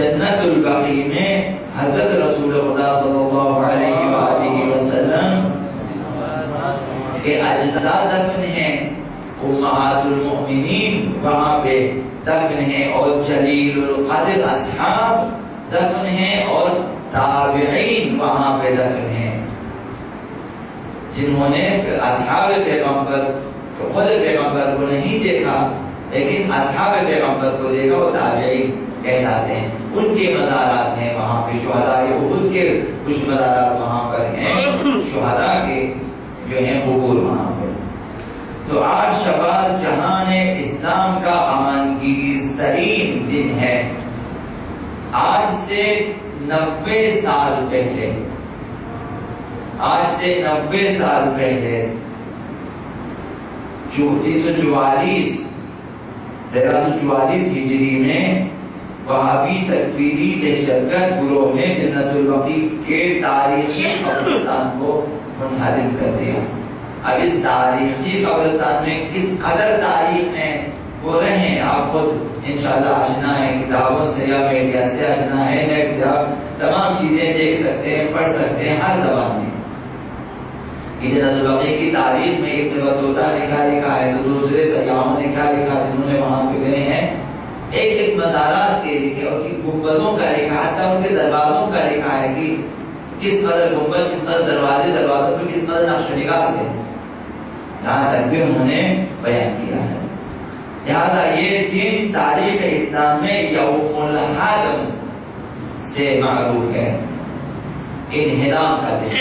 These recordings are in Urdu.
جنت البقیع میں حضرت رسول خدا صلی اللہ علیہ وآلہ وسلم کے اجداد دفن ہیں، امہات المؤمنین وہاں پہ دفن ہیں، اور جلیل القدر اصحاب دفن ہیں، اور تابعین وہاں پہ دفن ہیں، جنہوں نے اصحاب پیغمبر خود پیغمبر کو نہیں دیکھا لیکن اصحاب پیغمبر کو دیکھا، وہ تابعین کہلاتے ہیں۔ ان کے مزارات ہیں وہاں پہ، شہداء احد کے کچھ مزارات وہاں پر ہیں، شہداء کے جو ہیں قبور وہاں پہ۔ تو آج شوال جہان اسلام کا امنگیز ترین دن ہے۔ آج سے 90 سال پہلے، آج سے 90 سال پہلے 1344 ہجری میں وہابی تکفیری دہشت گرد گروہ نے جنت البقیع کے تاریخی قبرستان کو منہدم کر دیا۔ اب اس تاریخی قبرستان میں کس قدر تاریخ ہیں وہ رہیں، آپ خود انشاءاللہ آشنا ہے، کتابوں سے یا میڈیا سے آشنا ہے، نیٹ سے آپ تمام چیزیں دیکھ سکتے ہیں، پڑھ سکتے ہیں ہر زبان میں۔ جنت البقیع کی تاریخ میں ابن بطوطہ نے کیا لکھا ہے، تو دوسرے سیاحوں نے کیا لکھا جنہوں نے وہاں پہ گئے ہیں، ایک ایک مزارات کے لکھے اور گنبدوں کا لکھا، حتیٰ ان کے دروازوں کا لکھا ہے کہ کس قدر گنبد، کس قدر دروازے، دروازوں پر کس قدر نقش و نگار تھے، یہاں تک بھی انہوں نے بیان کیا ہے۔ لہٰذا یہ دن تاریخ اسلام میں یوم الحرم سے معروف ہے، انہدام کا دن۔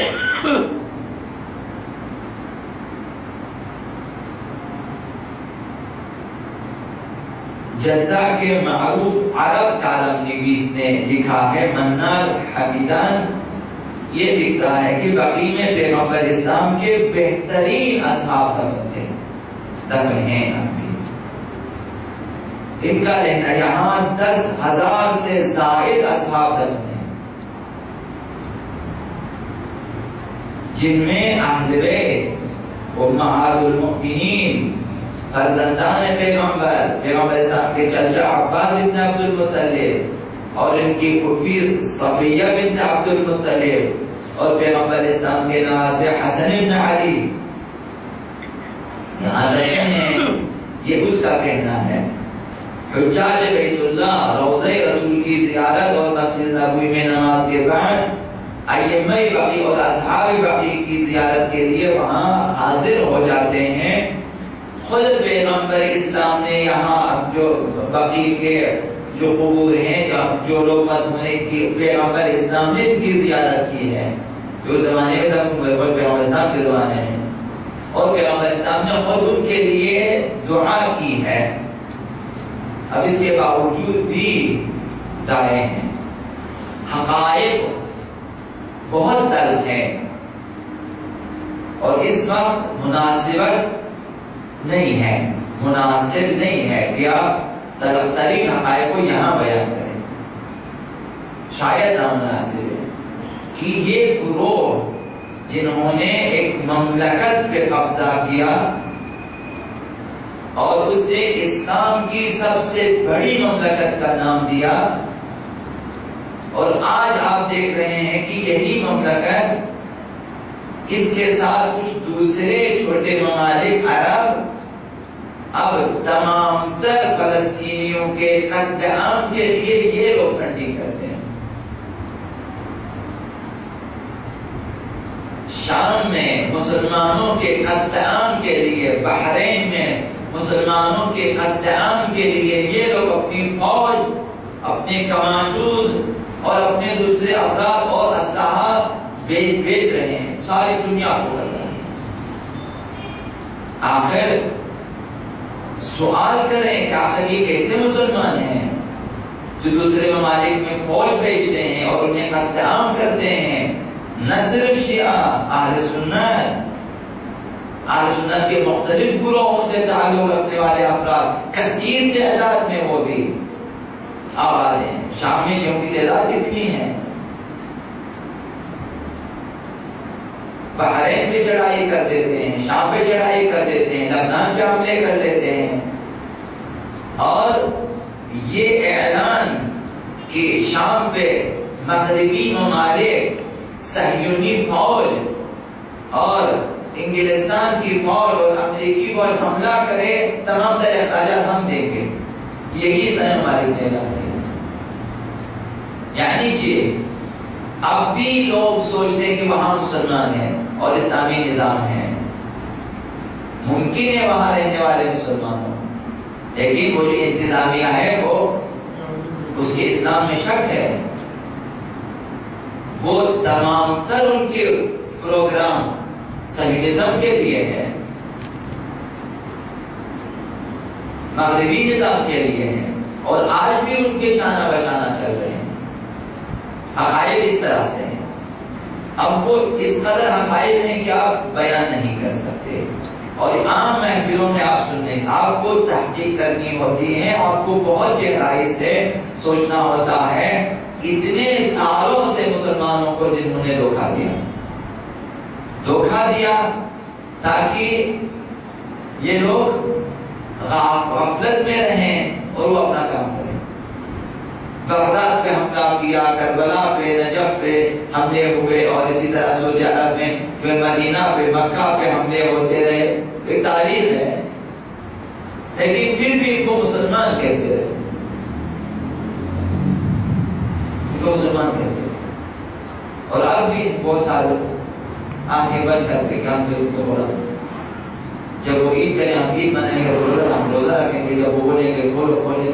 جدہ کے معروف عرب کالم نویس نے لکھا ہے، منال حمیدان، یہ لکھتا ہے کہ بقیع میں پیغمبر اسلام کے بہترین اصحاب دفن ہیں۔ ان کا کہنا یہاں 10,000 سے زائد اصحاب دفن ہیں، جن میں اہل بیت، امہات المؤمنین، فرزندان پیغمبر اسلام کے چچا عباس بن عبد المطلب اور ان کی پھوپھی صفیہ بنت عبد المطلب اور پیغمبر اسلام کے نواسے حسن بن علی یہاں رہے ہیں، یہ اس کا کہنا ہے۔ حجاج بیت اللہ روضہ رسول کی زیارت اور مسجد نبوی میں نماز کے بعد ائمہ بقیع اور اصحاب بقیع کی زیارت کے لیے وہاں حاضر ہو جاتے ہیں۔ خود پیغمبر اسلام نے یہاں جو بقیع کے جو قبور ہیں، جو لوگ مدفون کی، پیغمبر اسلام نے ان کی زیارت کی ہے، جو زمانے میں پیغمبر اسلام کے زمانے میں، اور پیغمبر اسلام نے خود ان کے لیے دعا کی ہے۔ اب اس کے باوجود بھی دائیں ہیں، حقائق بہت تلخ ہیں، اور اس وقت مناسبت نہیں ہے، مناسب نہیں ہے کہ آپ تلخ ترین حقائق کو یہاں بیان کریں، شاید نامناسب ہے کہ یہ گروہ جنہوں نے ایک مملکت پہ قبضہ کیا اور اسے اسلام کی سب سے بڑی مملکت کا نام دیا، اور آج آپ دیکھ رہے ہیں کہ یہی مملکت اس کے ساتھ کچھ دوسرے چھوٹے ممالک عرب اب تمام تر فلسطینیوں کے قتل عام کے لیے یہ لوگ فنڈنگ کرتے ہیں۔ شام میں مسلمانوں کے قتل عام کے لیے، بحرین میں مسلمانوں کے قتل عام کے لیے یہ لوگ اپنی فوج، اپنے کمانڈوز اور اپنے دوسرے افراد اور اسلحہ بیچ رہے ہیں، ساری دنیا کو کر رہے ہیں۔ آخر سوال کریں کہ آخر یہ کیسے مسلمان ہیں جو دوسرے ممالک میں فوج بھیجتے ہیں اور انہیں قتل عام کرتے ہیں؟ نہ صرف شیعہ، اہل سنت کے مختلف گروہوں سے تعلق رکھنے والے افراد کثیر تعداد میں وہ بھی آباد ہیں۔ شام میں شیعوں کی تعداد کتنی ہے؟ بحرین پہ چڑھائی کر دیتے ہیں، شام پہ چڑھائی کر دیتے ہیں، لبنان پہ حملے کر لیتے ہیں، اور یہ اعلان کہ شام پہ مغربی ممالک صہیونی فوج اور انگلستان کی فوج اور امریکی فوج حملہ کرے، تمام تر اخراجات ہم دیں گے، یہی سن مالک نے اعلان کیا۔ یعنی کہ اب بھی لوگ سوچتے ہیں کہ وہاں مسلمان ہیں اور اسلامی نظام ہے، ممکن ہے وہاں رہنے والے مسلمان ہوں، لیکن وہ جو انتظامیہ ہے وہ اس کے اسلام میں شک ہے۔ وہ تمام تر ان کے پروگرام صہیونزم کے لیے ہے، مغربی نظام کے لیے ہے، اور آج بھی ان کے شانہ بشانہ چل رہے ہیں۔ حقائق اس طرح سے ہیں، اب وہ اس قدر حقائق ہیں کہ آپ بیان نہیں کر سکتے، اور عام محفلوں میں آپ سنیں، آپ کو تحقیق کرنی ہوتی ہے، آپ کو بہت گہرائی سے سوچنا ہوتا ہے۔ اتنے سالوں سے مسلمانوں کو جنہوں نے دھوکہ دیا تاکہ یہ لوگ غفلت میں رہیں اور وہ اپنا کام کریں۔ بغداد پہ حملہ کیا، کربلا پہ، نجف پہ حملے ہوئے، اور اسی طرح سعودی عرب میں مدینہ پہ، مکہ پہ حملے ہوتے رہے، ایک تاریخ ہے، لیکن پھر بھی ان کو مسلمان کہتے رہے، ان کو مسلمان کہتے رہے، اور اب بھی بہت سارے آنکھیں بند کرتے کہ ہم ضرور کو بولا، جب وہ عید کریں ہم عید منائیں گے، ہم روزہ رکھیں گے، جب وہ بولیں گے کھولو کھولیں گے،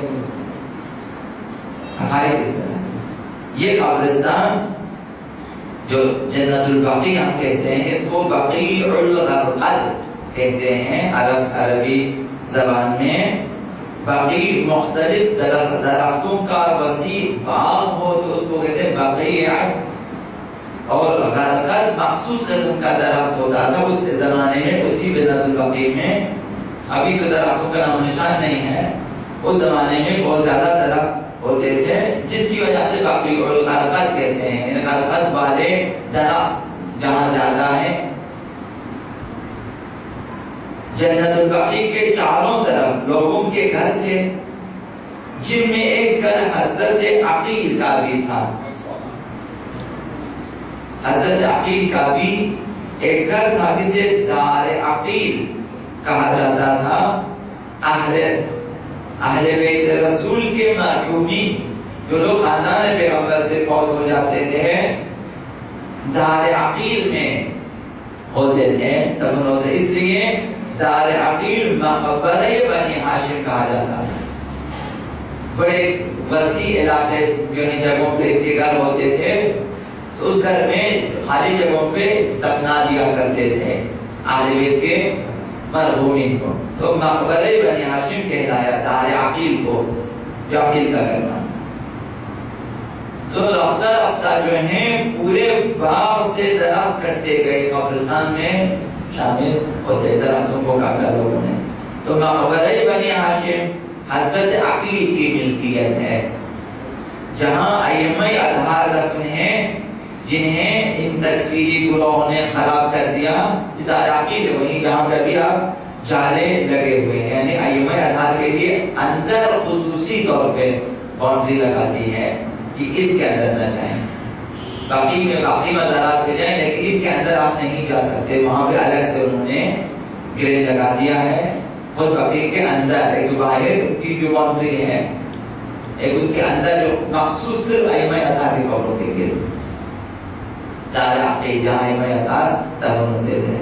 حقائق اس طرح سے۔ یہ قبرستان جو جنت البقیع ہم کہتے ہیں، اس کو بقیع الغرقد کہتے ہیں عربی زبان میں۔ بقیع مختلف درختوں کا وسیع باغ ہو تو اس کو کہتے ہیں بقیع، اور غرقد مخصوص قسم کا درخت ہوتا تھا اس زمانے میں، اسی جنت البقیع میں۔ ابھی تو درختوں کا نام نشان نہیں ہے، اس زمانے میں بہت زیادہ درخت ہوتے تھے، جس کی وجہ سے بقیع الغرقد کہتے ہیں، غرقد والے درخت جہاں زیادہ ہیں۔ جنت البقیع کے چاروں طرف لوگوں کے گھر تھے، جن میں ایک گھر حضرت عقیل کا بھی تھا۔ حضرت عقیل کا بھی ایک گھر تھا جسے دار عقیل کہا جاتا تھا۔ اہل بیت رسول کے مرحومین جو لوگ خاندان پیغمبر سے فوت ہو جاتے تھے، دار عقیل میں ہوتے تھے، اس لیے دار عقیل مقبرہ بنی ہاشم کہا جاتا ہے۔ بڑے وسیع علاقے جو ہیں جگہوں پہ کے گھر ہوتے تھے، تو اس گھر میں خالی جگہوں پہ دفنا دیا کرتے تھے اہل بیت کے مرحومین کو، تو مقبرہ بنی ہاشم کہلایا دار عقیل کو، جو عقیل کا گھر تھا۔ تو رفتہ رفتہ جو ہیں پورے باغ سے درخت کٹتے گئے، قبرستان میں شامل ہوتے درختوں کو کاٹا لوگوں نے۔ تو مقبرہ بنی ہاشم حضرت عقیل کی ملکیت ہے، جہاں ائمہ اطہار دفن ہیں، جنہیں ان تکفیری گروہوں نے خراب کر دیا۔ دار عقیل وہیں جہاں پہ بھی آپ جالے لگے ہوئے ہیں، یعنی ائمہ اطہار کے لیے اندر خصوصی طور پہ باؤنڈری لگاتی ہے کہ اس کے اندر نہ جائیں، باقی میں باقی مزارات پہ جائیں، لیکن ان کے اندر آپ نہیں جا سکتے۔ وہاں پہ الگ سے انہوں نے گریڈ لگا دیا ہے، خود بقیع کے اندر ایک جو باہر کی جو باؤنڈری ہے، ایک ان کے اندر جو مخصوص صرف ائمہ اطہار کے قبروں کے لیے دار عقیل جہاں ائمہ اطہار دفن ہوتے تھے۔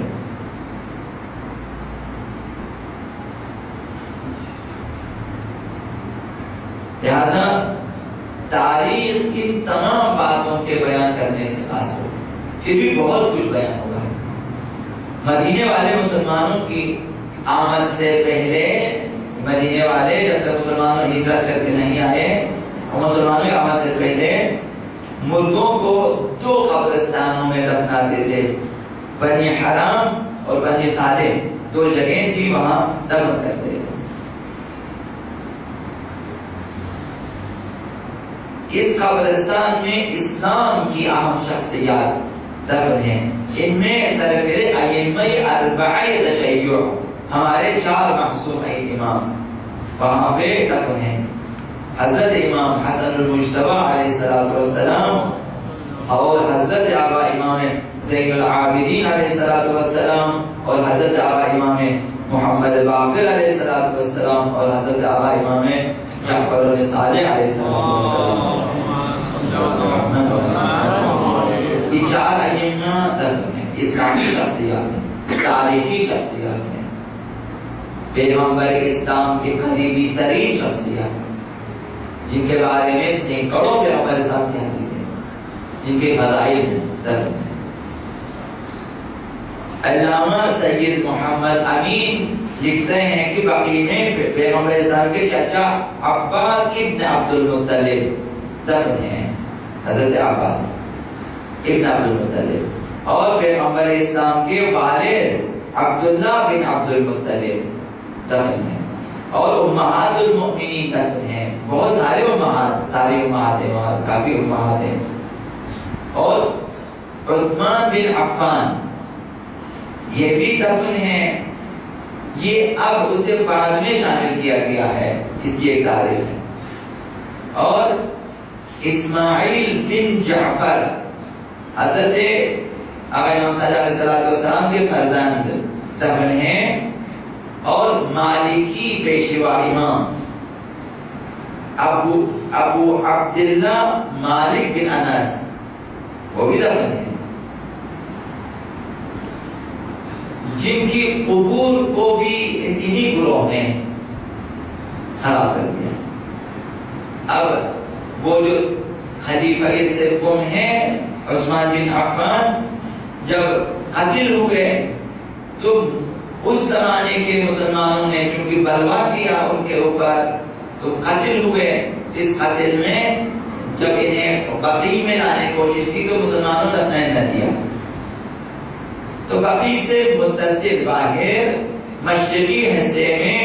لہذا تاریخ کی تمام باتوں کے بیان کرنے سے حاصل پھر بھی بہت کچھ بیان ہوگا۔ مدینے والے مسلمانوں کی آمد سے پہلے، مدینے والے جب تک مسلمانوں ہجرت کر کے نہیں آئے، مسلمانوں کی آمد سے پہلے مردوں کو دو قبرستانوں میں دفناتے تھے، بنی حرام اور بنی صالح، دو جگہیں تھی، وہاں دفن کرتے تھے۔ اس قبرستان میں اسلام کی اہم شخصیات دفن ہیں، ان میں سرور ائمہ اربعہ تشیع، ہمارے 4 معصوم امام وہاں پہ دفن ہیں۔ حضرت امام حسن المجتبی علیہ السلام اور حضرت آبا امام زین العابدین علیہ السلام اور حضرت آبا امام محمد باقر علیہ السلام اور حضرت آبا امام جعفر صادق علیہ السلام، یہ چار ائمہ اسلامی شخصیات ہیں، تاریخی شخصیات ہیں، پیغمبر اسلام کے قریبی ترین شخصیات، جن کے بارے میں سینکڑوں پیغمبر اسلام کی حدیثیں، جن کے فضائل درج ہیں۔ علامہ سید محمد امین لکھتے ہیں کہ بقیع میں پیغمبر اسلام کے چچا عباس ابن عبد المطلب دفن ہیں، حضرت عباس ابن عبد المطلب، اور پیغمبر اسلام کے والد عبداللہ بن عبد المطلب دفن ہیں، اور امہات المؤمنین دفن ہیں، بہت سارے امہات، ساری امہات ہیں وہاں، کافی امہات ہیں، اور عثمان بن عفان یہ بھی دفن ہے، یہ اب اسے بعد میں شامل کیا گیا ہے، اس کی ایک تاریخ ہے، اور اسماعیل بن جعفر حضرت آقا صلی اللہ علیہ وسلم کے فرزند دفن ہیں، اور مالکی پیشوا امام ابو عبداللہ مالک بن انس وہ بھی دفن ہیں، جن کی قبور کو بھی انہی گروہ نے خراب کر دیا۔ اب وہ جو خلیفہ سوم ہیں عثمان بن عفان جب قتل ہوئے تو اس زمانے کے مسلمانوں نے چونکہ بلوا کیا ان کے اوپر تو قتل ہوئے، اس قتل میں جب انہیں بقیع میں لانے کی کوشش کی تو مسلمانوں نے دفنائے نہ دیا، تو بقیع سے متصل باہر مشرقی حصے میں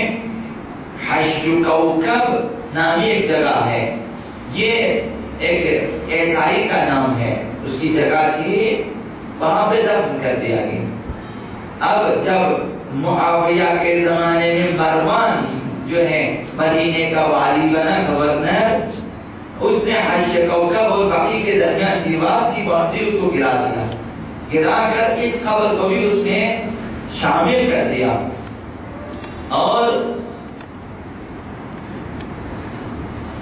حشر کوکب نامی ایک جگہ ہے، یہ ایک عیسائی کا نام ہے، اس کی جگہ تھی، وہاں پہ دفن کر دیا گیا۔ اب جب معاویہ کے زمانے میں مروان جو ہے مدینے کا والی بنا، گورنر، اس نے حشر کوکب اور بقیع کے درمیان دیوار سی باندھی، اس کو گرا دیا، گرا کر اس قبر کو بھی اس میں شامل کر دیا، اور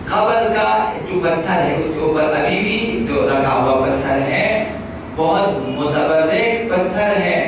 قبر کا جو پتھر ہے اس کے اوپر ابھی بھی جو رکھا ہوا پتھر ہے بہت متبرک پتھر ہے۔